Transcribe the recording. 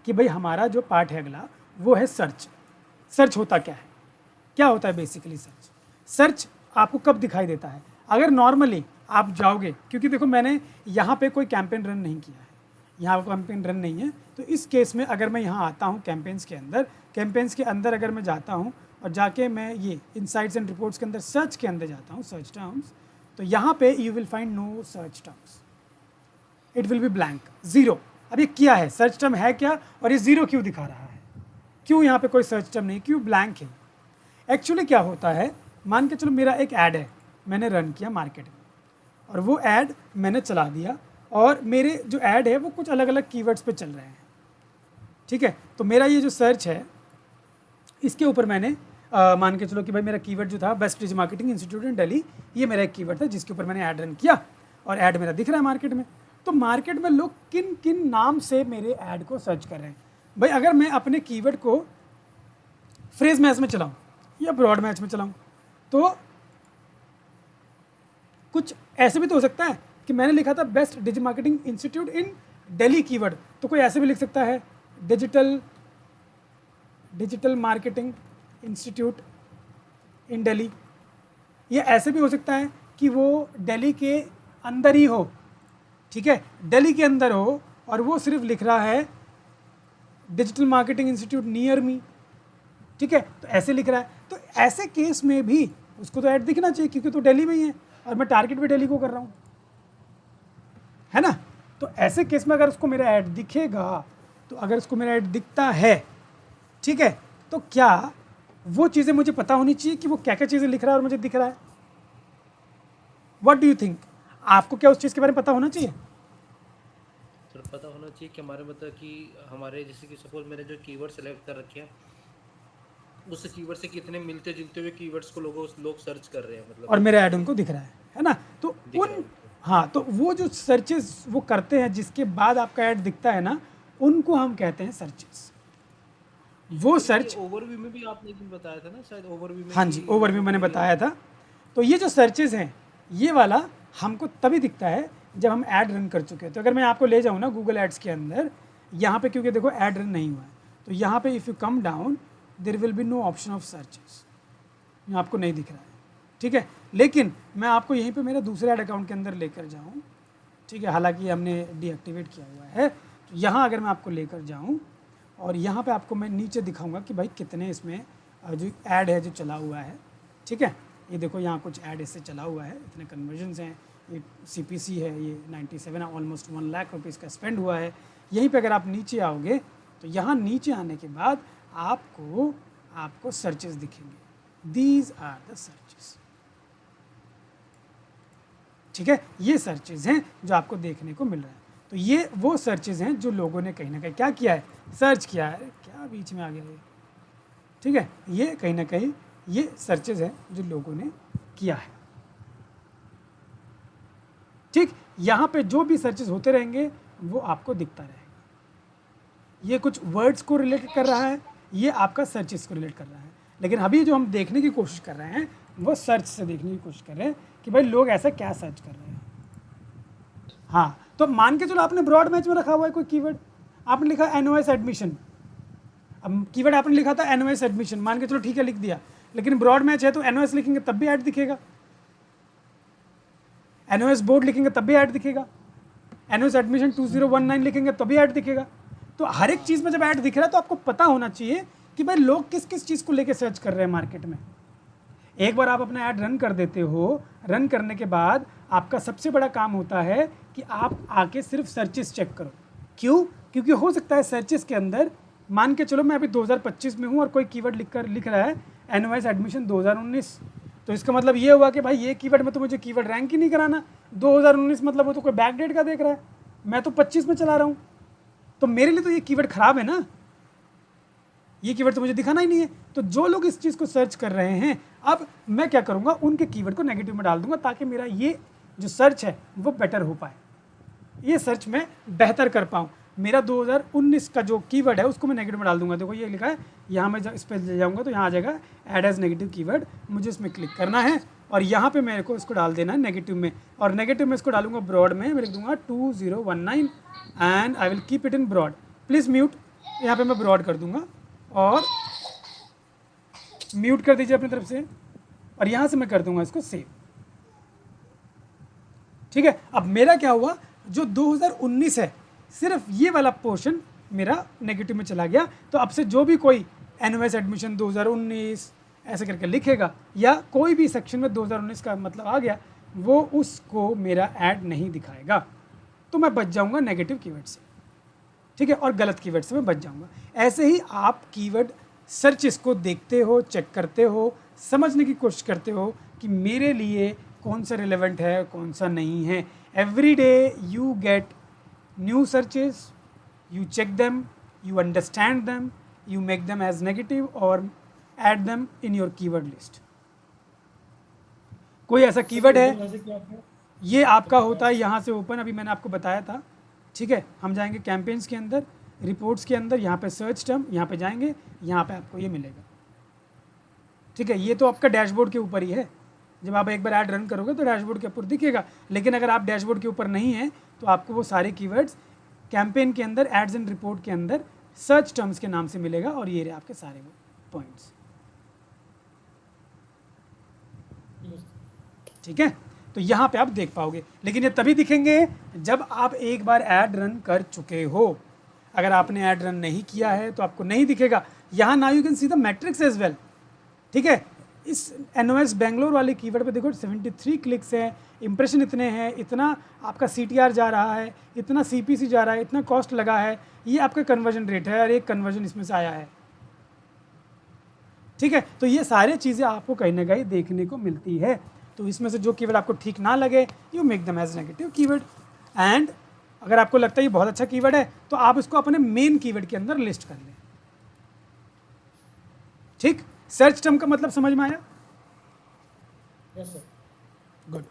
कि भाई हमारा जो पार्ट है अगला वो है सर्च। सर्च होता क्या है, क्या होता है बेसिकली सर्च? सर्च आपको कब दिखाई देता है? अगर नॉर्मली आप जाओगे, क्योंकि देखो मैंने यहाँ पे कोई कैंपेन रन नहीं किया है, यहाँ कैंपेन रन नहीं है, तो इस केस में अगर मैं यहाँ आता हूँ कैंपेन्स के अंदर अगर मैं जाता हूँ और जाके मैं ये इनसाइट्स एंड रिपोर्ट्स के अंदर सर्च के अंदर जाता हूँ, सर्च टर्म्स, तो यहाँ पे you will find know search terms, it will be blank, zero. अब ये क्या है, सर्च टर्म है क्या और ये जीरो क्यों दिखा रहा है? क्यों यहाँ पे कोई सर्च टर्म नहीं, क्यों ब्लैंक है? एक्चुअली क्या होता है, मान के चलो मेरा एक ऐड है, मैंने रन किया मार्केट में और वो ऐड मैंने चला दिया और मेरे जो ऐड है वो कुछ अलग अलग कीवर्ड्स पे चल रहे हैं, ठीक है। तो मेरा ये जो सर्च है इसके ऊपर मैंने मान के चलो कि भाई मेरा कीवर्ड जो था बेस्ट डिजिटल मार्केटिंग इंस्टीट्यूट इन दिल्ली, ये मेरा एक कीवर्ड था जिसके ऊपर मैंने ऐड रन किया और ऐड मेरा दिख रहा है मार्केट में। तो मार्केट में लोग किन किन नाम से मेरे ऐड को सर्च कर रहे हैं? भाई अगर मैं अपने कीवर्ड को फ्रेज मैच में चलाऊँ या ब्रॉड मैच में चलाऊँ, तो कुछ ऐसे भी तो हो सकता है कि मैंने लिखा था बेस्ट डिजिटल मार्केटिंग इंस्टीट्यूट इन दिल्ली कीवर्ड, तो कोई ऐसे भी लिख सकता है डिजिटल मार्केटिंग इंस्टीट्यूट इन दिल्ली। ये ऐसे भी हो सकता है कि वो दिल्ली के अंदर ही हो, ठीक है, दिल्ली के अंदर हो और वो सिर्फ लिख रहा है digital marketing institute near me, ठीक है, तो ऐसे लिख रहा है। तो ऐसे केस में भी उसको तो ऐड दिखना चाहिए क्योंकि तो दिल्ली में ही है और मैं टारगेट भी दिल्ली को कर रहा हूँ, है ना। तो ऐसे केस में अगर उसको मेरा ऐड दिखेगा, तो अगर उसको मेरा ऐड दिखता है, ठीक है, तो क्या वो चीज़ें मुझे पता होनी चाहिए कि वो क्या क्या चीज़ें लिख रहा है और मुझे दिख रहा है? What do you think? आपको क्या उस चीज़ के बारे में पता होना चाहिए? सर पता होना चाहिए कि हमारे मतलब कि हमारे जैसे कि सपोज मैंने जो कीवर्ड सेलेक्ट कर रखे हैं उस कीवर्ड से कितने मिलते जुलते हुए कीवर्ड्स को लोग सर्च कर रहे हैं, मतलब और मेरा ऐड उनको दिख रहा है ना। तो दिख रहा है उन, उनको। हाँ, तो वो जो सर्चेस वो करते हैं जिसके बाद आपका ऐड दिखता है ना, उनको हम कहते हैं सर्चेस। वो तो ये सर्च, ओवरव्यू में भी आपने एक दिन बताया था ना शायद, ओवरव्यू में हाँ कि जी, इन ओवरव्यू लोगों को मैंने ये बताया था। तो ये जो सर्चेज हैं, ये वाला हमको तभी दिखता है जब हम ऐड रन कर चुके हैं। तो अगर मैं आपको ले जाऊँ ना गूगल एड्स के अंदर, यहाँ पे क्योंकि देखो ऐड रन नहीं हुआ है, तो यहाँ पे if you come down there will be no option of searches, आपको नहीं दिख रहा है, ठीक है। लेकिन मैं आपको यहीं पे मेरे दूसरे ऐड अकाउंट के अंदर लेकर जाऊँ, ठीक है, हालांकि हमने डीएक्टिवेट किया हुआ है, तो यहाँ अगर मैं आपको लेकर जाऊँ और यहाँ पे आपको मैं नीचे दिखाऊंगा कि भाई कितने इसमें जो ऐड है जो चला हुआ है, ठीक है। ये देखो यहाँ कुछ ऐड इससे चला हुआ है, इतने कन्वर्जन्स हैं, ये सीपीसी है, ये 97 है, ऑलमोस्ट 1 लाख रुपीज़ का स्पेंड हुआ है। यहीं पे अगर आप नीचे आओगे तो यहाँ नीचे आने के बाद आपको सर्चेस दिखेंगे, दीज आर द सर्चेस, ठीक है। ये सर्चेज हैं जो आपको देखने को मिल रहा है। तो ये वो सर्चेज हैं जो लोगों ने कहीं ना कहीं क्या किया है, सर्च किया है। क्या बीच में आ गया ये, ठीक है, ये कहीं ना कहीं ये सर्चेज हैं जो लोगों ने किया है, ठीक। यहाँ पे जो भी सर्चेज होते रहेंगे वो आपको दिखता रहेगा। ये कुछ वर्ड्स को रिलेटेड कर रहा है, ये आपका सर्चेस को रिलेट कर रहा है। लेकिन अभी जो हम देखने की कोशिश कर रहे हैं वो सर्च से देखने की कोशिश कर रहे हैं कि भाई लोग ऐसा क्या सर्च कर रहे हैं। हाँ, तो मान के चलो आपने ब्रॉड मैच में रखा हुआ है कोई कीवर्ड, आपने लिखा एनओएस एडमिशन, अब कीवर्ड आपने लिखा था एनओएस एडमिशन, मान के चलो ठीक है लिख दिया, लेकिन ब्रॉड मैच है तो एनओएस लिखेंगे तब भी ऐड दिखेगा, एनओएस बोर्ड लिखेंगे तब भी ऐड दिखेगा, एनओएस एडमिशन 2019 लिखेंगे तभी ऐड दिखेगा। तो हर एक चीज़ में जब ऐड दिख रहा है तो आपको पता होना चाहिए कि भाई लोग किस किस चीज़ को लेकर सर्च कर रहे हैं मार्केट में। एक बार आप अपना ऐड रन कर देते हो, रन करने के बाद आपका सबसे बड़ा काम होता है कि आप आके सिर्फ सर्चेस चेक करो। क्यों? क्योंकि हो सकता है सर्चेस के अंदर, मान के चलो मैं अभी 2025 में हूँ और कोई कीवर्ड लिख रहा है एनओएस एडमिशन 2019, तो इसका मतलब ये हुआ कि भाई ये कीवर्ड में तो मुझे कीवर्ड रैंक ही नहीं कराना, 2019 मतलब वो तो कोई बैकडेट का देख रहा है, मैं तो 25 में चला रहा हूँ, तो मेरे लिए तो ये कीवर्ड खराब है ना, ये कीवर्ड तो मुझे दिखाना ही नहीं है। तो जो लोग इस चीज़ को सर्च कर रहे हैं, अब मैं क्या करूँगा, उनके कीवर्ड को नेगेटिव में डाल दूंगा ताकि मेरा ये जो सर्च है वो बेटर हो पाए, ये सर्च मैं बेहतर कर पाऊँ। मेरा 2019 का जो कीवर्ड है उसको मैं नेगेटिव में डाल दूंगा। देखो ये लिखा है, यहाँ मैं इस पर ले जाऊँगा तो यहाँ आ जाएगा ऐड एज नेगेटिव कीवर्ड, मुझे इसमें क्लिक करना है और यहाँ पे मेरे को इसको डाल देना है नेगेटिव में, और नेगेटिव में इसको डालूंगा ब्रॉड में, मैं लिख दूंगा 2019 and I will keep it in broad. Please mute. यहाँ पे मैं ब्रॉड कर दूंगा और म्यूट कर दीजिए अपनी तरफ से, और यहाँ से मैं कर दूंगा इसको सेव। ठीक है, अब मेरा क्या हुआ, जो 2019 है सिर्फ ये वाला पोर्शन मेरा नेगेटिव में चला गया। तो अब से जो भी कोई एनओएस एडमिशन 2019 ऐसे करके लिखेगा या कोई भी सेक्शन में 2019 का मतलब आ गया, वो उसको मेरा ऐड नहीं दिखाएगा। तो मैं बच जाऊंगा नेगेटिव कीवर्ड से, ठीक है, और गलत कीवर्ड से मैं बच जाऊंगा। ऐसे ही आप कीवर्ड सर्च इसको देखते हो, चेक करते हो, समझने की कोशिश करते हो कि मेरे लिए कौन सा रिलेवेंट है, कौन सा नहीं है। Every day you get new searches, you check them, you understand them, you make them as negative or add them in your keyword list. कोई ऐसा कीवर्ड है, वैसे क्या है? ये आपका होता है यहाँ से ओपन, अभी मैंने आपको बताया था, ठीक है। हम जाएंगे कैंपेन्स के अंदर, रिपोर्ट्स के अंदर, यहाँ पे सर्च टर्म, यहाँ पे जाएंगे, यहाँ पे आपको ये मिलेगा, ठीक है। ये तो आपका डैशबोर्ड के ऊपर ही है, जब आप एक बार ऐड रन करोगे तो डैशबोर्ड के ऊपर दिखेगा। लेकिन अगर आप डैशबोर्ड के ऊपर नहीं हैं तो आपको वो सारे कीवर्ड्स कैंपेन के अंदर, एड्स एंड रिपोर्ट के अंदर सर्च टर्म्स के नाम से मिलेगा, और ये रहे आपके सारे वो पॉइंट्स, ठीक है। तो यहाँ पे आप देख पाओगे, लेकिन ये तभी दिखेंगे जब आप एक बार ऐड रन कर चुके हो। अगर आपने ऐड रन नहीं किया है तो आपको नहीं दिखेगा। यहाँ now you can see the matrix as well, ठीक है। इस एनओएस बेंगलोर वाले कीवर्ड पे देखो 73 क्लिक्स है, इंप्रेशन इतने हैं, इतना आपका CTR जा रहा है, इतना CPC जा रहा है, इतना कॉस्ट लगा है, ये आपका कन्वर्जन रेट है, और एक कन्वर्जन इसमें से आया है, ठीक है। तो ये सारी चीज़ें आपको कहीं ना कहीं देखने को मिलती है। तो इसमें से जो कीवर्ड आपको ठीक ना लगे, you make them as negative keyword. And अगर आपको लगता है ये बहुत अच्छा कीवर्ड है तो आप इसको अपने मेन कीवर्ड के अंदर लिस्ट कर लें, ठीक। सर्च टर्म का मतलब समझ में आया? Yes sir. गुड।